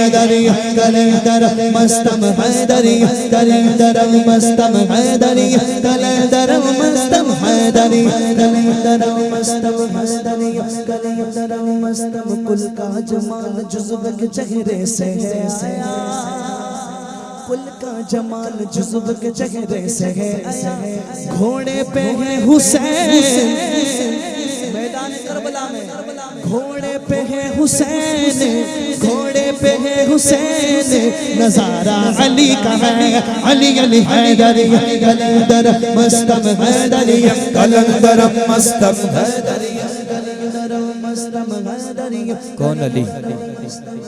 حیدری کلندر مستم حیدری کلندر مستم حیدری کلندر مستم حیدری کلندر مستم حیدری کلندر مستم کل کا جمال جزو کے چہرے سے ہے کل کا جمال جزو کے چہرے سے ہے گھوڑے پہ ہے حسین میدان کربلا میں گھوڑے پہ ہے حسین گھوڑے پہ ہے حسین نظارہ علی کا ہے علی علی حیدری کلندر مستم حیدری کلندر مستم حیدری کون علی؟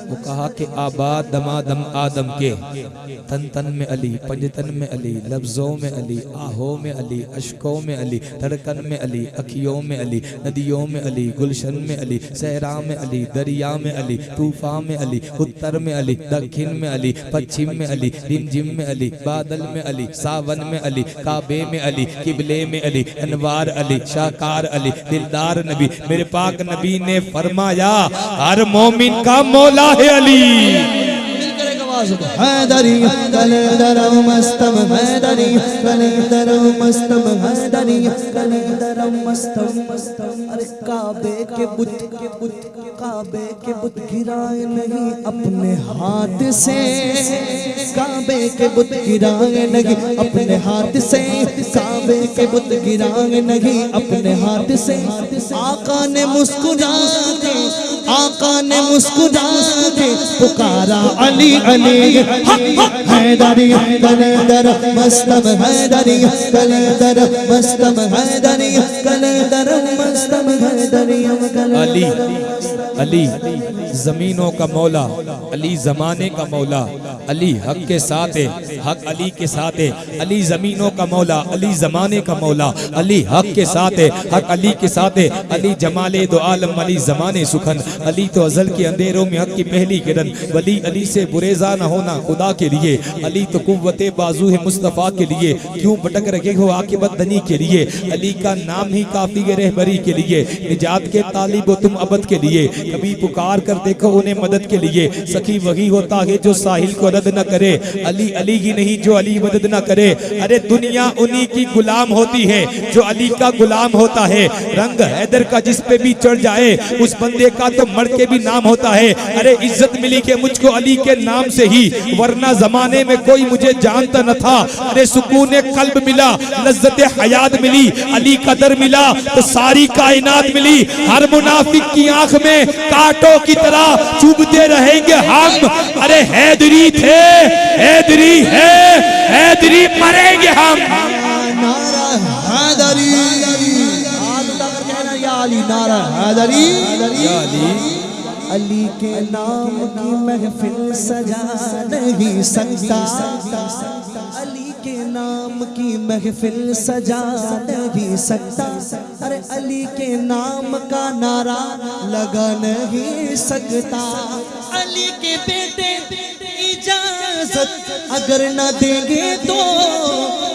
وہ کہا کہ آباد دمادم آدم کے تن تن میں علی پنجتن میں علی لفظوں میں علی آہوں میں علی اشکوں میں علی دھڑکن میں علی اکھیوں میں علی ندیوں میں علی گلشن میں علی صحرا میں علی دریا میں علی طوفان میں علی اتر میں علی دکھن میں علی پچھم میں علی رمجم میں علی بادل میں علی ساون میں علی کعبے میں علی قبلے میں علی انوار علی شاکار علی دلدار نبی میرے پاک نبی نے فرمایا ہر مومن کا مولا ہے علی حیدری کلندر مستم حیدری کلندر مستم حیدری کلندر مستم ارے کعبے کے بت گرائے نہیں اپنے ہاتھ سے کعبے کے بت گرائے نہیں اپنے ہاتھ سے کعبے کے بت گرائے نہیں اپنے ہاتھ سے آقا نے مسکرا کے پکارا علی علی حیدری کلندر مستم حیدری کلندر مستم حیدری کلندر مستم حیدری علی علی زمینوں کا مولا علی زمانے کا مولا علی حق کے ساتھ ہے حق علی کے ساتھ ہے علی زمینوں کا مولا علی زمانے کا مولا علی حق کے ساتھ ہے حق علی کے ساتھ ہے علی جمال دو عالم علی زمانے سکھن علی تو ازل کے اندھیروں میں حق کی پہلی کرن ولی علی سے بریزہ نہ ہونا خدا کے لیے علی تو قوت بازو ہے مصطفیٰ کے لیے کیوں بٹک رکھے ہو عاقبت دنی کے لیے علی کا نام ہی کافی ہے رہبری کے لیے نجات کے طالب ہو تم ابد کے لیے کبھی پکار کر دیکھو انہیں مدد کے لیے سخی وہی ہوتا ہے جو ساحل کو رد نہ کرے علی علی ہی نہیں جو علی مدد نہ کرے ارے دنیا انہی کی غلام ہوتی ہے جو علی کا غلام ہوتا ہے رنگ حیدر کا جس پہ بھی چڑھ جائے اس بندے کا تو مر کے بھی نام ہوتا ہے ارے عزت ملی کہ مجھ کو علی کے نام سے ہی ورنہ زمانے میں کوئی مجھے جانتا نہ تھا ارے سکون قلب ملا لذت حیات ملی علی کا در ملا تو ساری کائنات ملی ہر منافق کی آنکھ میں کانٹوں کی طرح چوبتے رہیں گے ہم ارے حیدری تھے حیدری ہے حیدری مریں گے ہم نعرہ حیدری یا علی نعرہ حیدری یا علی علی کے نام کی محفل سجا نہیں سکتا علی کے نام کی محفل سجا نہیں سکتا ارے علی کے نام کا نعرہ لگا نہیں سکتا علی کے بیٹے اجازت اگر نہ دیں گے تو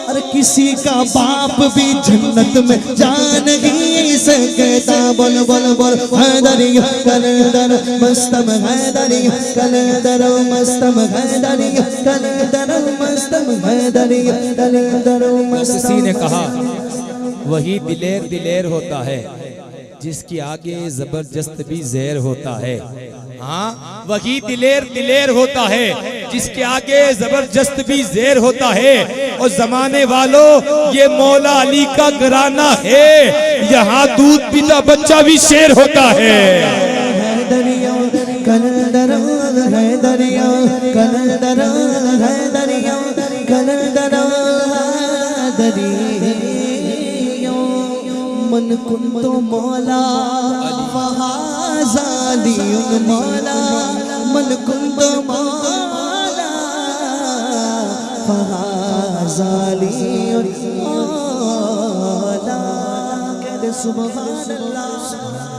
اور کسی کا باپ بھی جنت میں جا نہیں سکتا بول بول بول حیدری کلندر مستم حیدری کلندر مستم حیدری کلندر مستم حیدری کلندر مستم کسی نے کہا وہی دلیر دلیر ہوتا ہے جس کی آگے زبردست بھی زہر ہوتا ہے ہاں وہی دلیر دلیر ہوتا ہے جس کے آگے زبردست بھی زہر ہوتا ہے اور زمانے والوں یہ مولا علی کا گھرانہ ہے یہاں دودھ پیتا بچہ بھی شیر ہوتا ہے کلندر حیدری کلندر حیدری کلندر حیدری من کنت مولا فہذا علی مولا من کنت مولا فہذا علی مولا کہہ دے سبحان اللہ